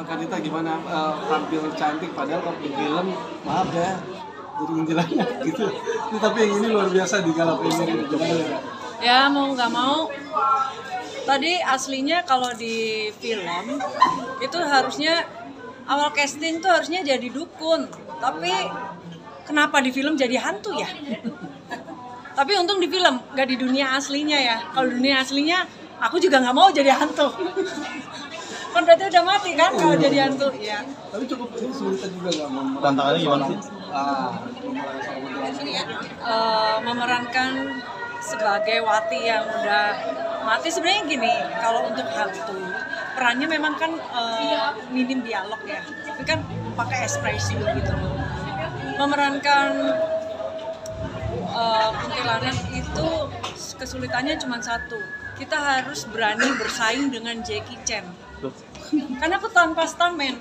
Kanita gimana tampil cantik padahal kalau di film maaf ya jadi kuntilanak gitu. Ini tapi yang ini luar biasa di gala premier gimana ya? Ya mau nggak mau. Tadi aslinya kalau di film itu harusnya awal casting tuh harusnya jadi dukun, tapi kenapa di film jadi hantu ya? Tapi untung di film, nggak di dunia aslinya ya. Kalau dunia aslinya, aku juga nggak mau jadi hantu. Kan berarti udah mati kan kalau jadi hantu. Ya. Tapi cukup kesulitan juga nggak tantangannya gimana sih? Memerankan sebagai Wati yang udah mati. Sebenarnya gini, kalau untuk hantu perannya memang kan minim dialog ya, tapi kan pakai ekspresi gitu. Memerankan kuntilanak itu kesulitannya cuma satu, kita harus berani bersaing dengan Jackie Chan. Karena aku tanpa stuntman,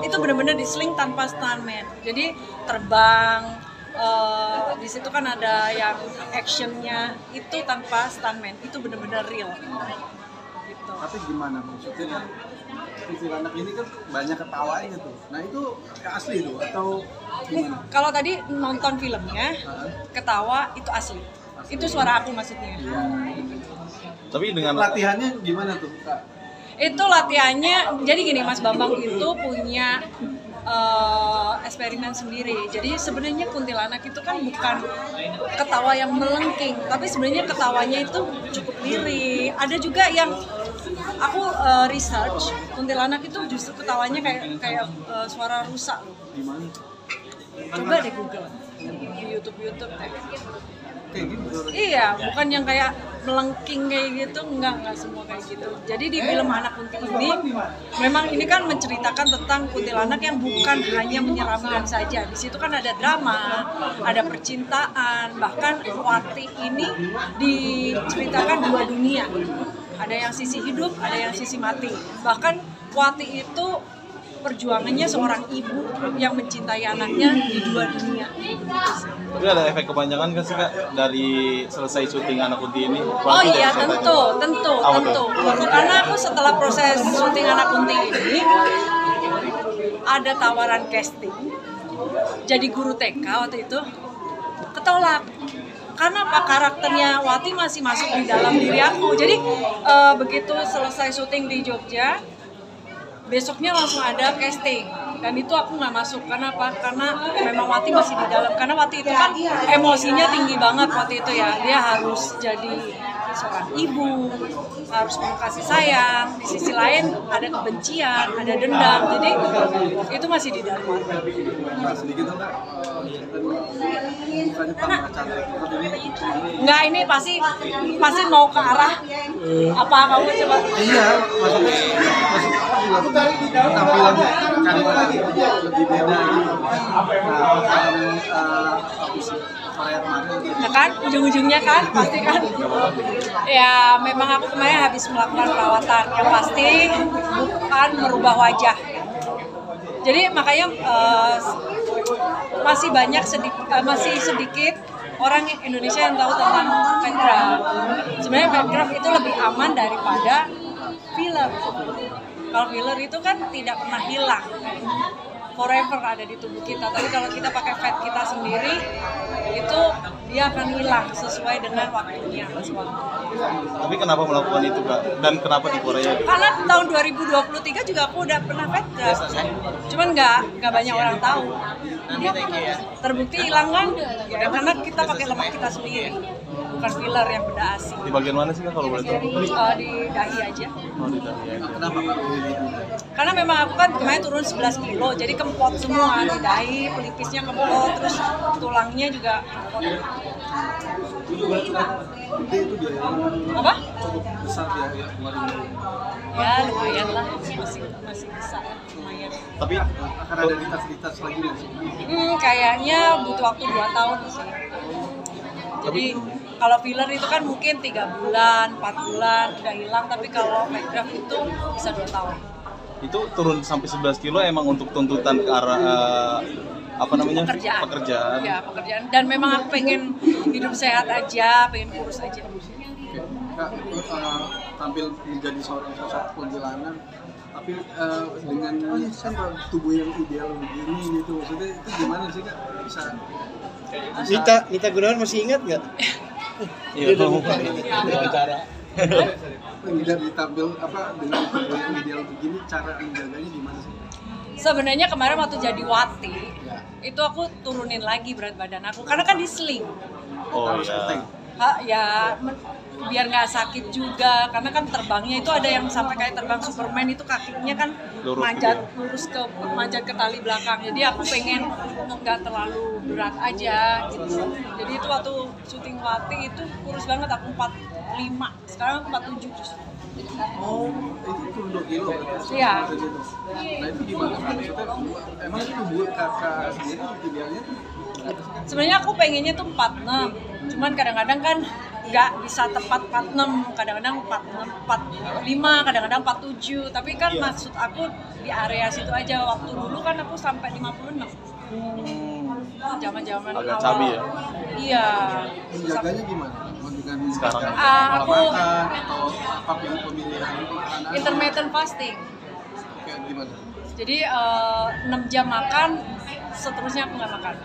itu benar-benar diseling tanpa stuntman. Jadi terbang, di situ kan ada yang actionnya itu tanpa stuntman, itu benar-benar real. Gitu. Tapi gimana maksudnya? Kuntilanak ini kan banyak ketawanya tuh. Nah itu asli tuh atau gimana? Kalau tadi nonton filmnya, ketawa itu asli. Itu suara aku maksudnya. Tapi dengan latihannya gimana tuh, Kak? Itu latihannya, jadi gini Mas Bambang itu punya eksperimen sendiri. Jadi sebenarnya kuntilanak itu kan bukan ketawa yang melengking, tapi sebenarnya ketawanya itu cukup lirih. Ada juga yang aku research, kuntilanak itu justru ketawanya kayak suara rusa loh. Gimana? Coba deh Google di YouTube deh. Kayak gitu. Iya, bukan yang kayak melengking kayak gitu, enggak semua kayak gitu. Jadi di film Anak Kunti ini memang ini kan menceritakan tentang kuntilanak yang bukan hanya menyeramkan saja. Di situ kan ada drama, ada percintaan, bahkan Wati ini diceritakan dua dunia. Ada yang sisi hidup, ada yang sisi mati. Bahkan Wati itu perjuangannya seorang ibu yang mencintai anaknya di dua dunia. Tapi ada efek kepanjangan kan sih Kak dari selesai syuting Anak Kunti ini? Oh iya tentu. Karena aku setelah proses syuting Anak Kunti ini ada tawaran casting jadi guru TK waktu itu, ketolak. Karena apa? Karakternya Wati masih masuk di dalam diri aku. Jadi begitu selesai syuting di Jogja, besoknya langsung ada casting dan itu aku nggak masuk. Karena apa? Karena memang Wati masih di dalam. Karena Wati itu kan emosinya tinggi banget waktu itu ya. Dia harus jadi seorang ibu, harus penuh kasih sayang. Di sisi lain ada kebencian, ada dendam. Jadi itu masih di dalam Wati. Nah, sedikit dong Kak. Bukannya tambah cantik Enggak, ini pasti mau ke arah apa kamu coba? Iya, maksudnya tampilan Kanita lagi lebih beda gitu. Nah kan, ujung-ujungnya kan, pasti kan. Ya memang aku kemarin habis melakukan perawatan, yang pasti bukan merubah wajah. Jadi makanya masih sedikit orang Indonesia yang tahu tentang fat graft. Sebenarnya fat graft itu lebih aman daripada filler. Kalau filler itu kan tidak pernah hilang, forever ada di tubuh kita. Tapi kalau kita pakai fat kita sendiri, itu dia akan hilang sesuai dengan waktunya. Tapi kenapa melakukan itu Kak? Dan kenapa di Korea? Karena tahun 2023 juga aku udah pernah fat graft, cuman nggak banyak orang tahu. Terbukti hilang kan? Ya, karena kita pakai lemak kita sendiri, bukan filler yang benda asing. Di bagian mana sih Kak kalau boleh tahu? Di dahi aja. Oh, di dahi aja. Kenapa Kak? Karena memang aku kan kemarin turun 11 kilo, jadi kempot semua di dahi, pelipisnya kempot, terus tulangnya juga kempot. Gede itu dia. Apa? Cukup besar ya kemarin. Ya lumayan lah, masih bisa lumayan. Tapi akan ada lintas-lintas lagi nggak sih? Kayaknya butuh waktu 2 tahun sih. Jadi kalau filler itu kan mungkin 3 bulan, 4 bulan udah hilang, tapi kalau fat graft itu bisa 2 tahun. itu turun sampai 11 kilo emang untuk tuntutan ke arah pekerjaan. Ya, pekerjaan. Dan memang aku pengen hidup sehat aja, pengen kurus aja. Kak, tampil menjadi seorang sosok kuntilanak, tapi tapi dengan apa tubuh yang ideal begini gitu, maksudnya itu gimana sih Kak bisa Nita Gunawan masih ingat nggak? Iya, Wawancara. tidak ditampil apa dengan tubuh yang ideal begini, cara menjaganya gimana sih? Sebenarnya kemarin waktu jadi Wati, Ya. itu aku turunin lagi berat badan aku, karena kan di sling. Oh Harus iya. keteng. Biar nggak sakit juga, karena kan terbangnya itu ada yang sampai kayak terbang Superman, itu kakinya kan Lurus manjat gitu lurus ke manjat ke tali belakang. Jadi aku pengen nggak terlalu berat aja gitu. Jadi itu waktu syuting Wati itu kurus banget, aku 45, sekarang aku 47 justru. Oh, itu turun 2 kilo berarti. Iya. Nah itu gimana? Maksudnya emang itu buat kakak sendiri idealnya tuh? Sebenarnya aku pengennya tuh 46, cuman kadang-kadang kan nggak bisa tepat 46, kadang-kadang 46, 45, kadang-kadang 47. Tapi kan maksud aku di area situ aja. Waktu dulu kan aku sampai 56. Zaman-zaman Agak awal. cabi ya? Iya. Menjaganya gimana? Dengan Sekarang. pola Aku- makan atau apa pemilihan makanan? Intermittent fasting. Kayak gimana? Jadi 6 jam makan, seterusnya aku nggak makan.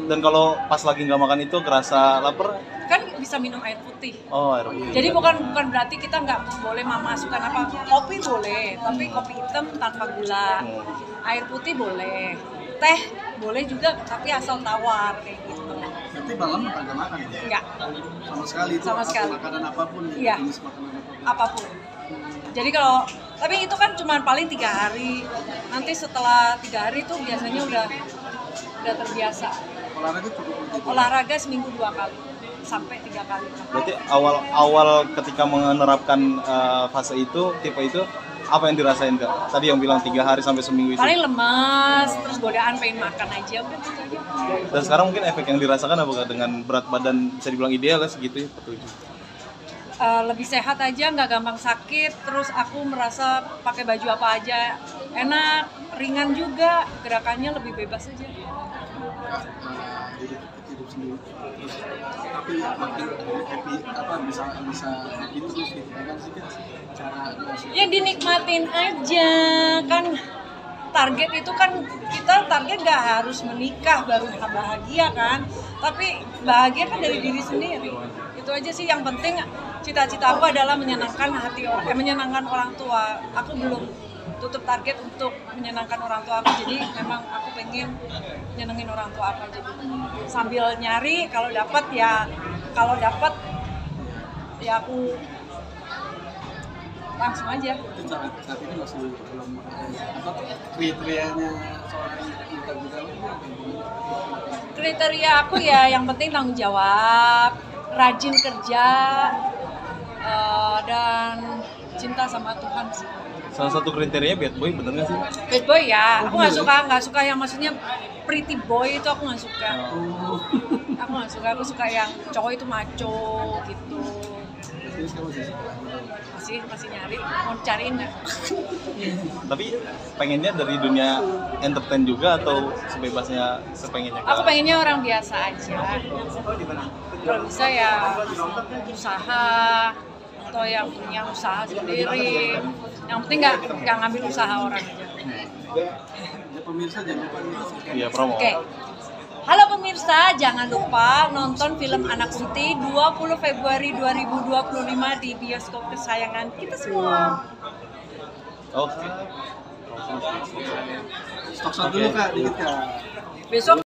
Dan kalau pas lagi nggak makan itu kerasa lapar? Kan bisa minum air putih. Oh, air putih. Jadi bukan berarti kita nggak boleh memasukkan apa, kopi boleh, tapi kopi hitam tanpa gula. Air putih boleh, teh boleh juga, tapi asal tawar kayak gitu. Nanti malam agak makan ya? Enggak, Sama sekali itu Sama sekali. makanan apapun ya, Iya. jenis makanan apapun. apapun. Jadi kalau, tapi itu kan cuma paling 3 hari. Nanti setelah 3 hari itu biasanya udah terbiasa. Olahraga cukup gitu. Olahraga seminggu 2 kali sampai 3 kali. Berarti awal ketika menerapkan fase itu, tipe itu, apa yang dirasain Kak? Tadi yang bilang 3 hari sampai seminggu itu. Paling lemas, terus godaan pengen makan aja, udah gitu aja. Dan sekarang mungkin efek yang dirasakan apa Kak? Dengan berat badan bisa dibilang ideal ya segitu ya, 47. Lebih sehat aja, nggak gampang sakit. Terus aku merasa pakai baju apa aja enak, ringan juga, gerakannya lebih bebas aja. Hidup sendiri. Terus, tapi makin happy apa bisa happy terus gitu kan sih Kak? Cara Ya dinikmatin aja kan. Target itu kan kita target nggak harus menikah baru bahagia kan, tapi bahagia kan dari diri sendiri. Itu aja sih yang penting. Cita-cita aku adalah menyenangkan menyenangkan orang tua. Aku belum tutup target untuk menyenangkan orang tua aku, jadi memang aku pengen nyenengin orang tua aku aja. Sambil nyari, kalau dapat ya aku langsung aja. Itu saat ini masih belum apa kriterianya seorang Nita Gunawan itu apa gimana? Kriteria aku ya yang penting tanggung jawab, rajin kerja, dan cinta sama Tuhan sih. Salah satu kriterianya bad boy, bener nggak sih? Bad boy ya, aku nggak suka yang maksudnya pretty boy itu aku nggak suka. Aku suka yang cowok itu macho gitu. Jadi sekarang Masih nyari, mau cariin nggak? Tapi pengennya dari dunia entertain juga atau sebebasnya sepengennya Kak? Aku pengennya orang biasa aja. Kalau bisa ya usaha atau yang punya usaha sendiri. Yang penting nggak ngambil usaha orang aja. ya pemirsa jangan lupa gitu. Iya, promo. Oke. Halo pemirsa, jangan lupa nonton film Anak Kunti 20 Februari 2025 di bioskop kesayangan kita semua. Oke. Stok dulu Kak, dikit Kak. Besok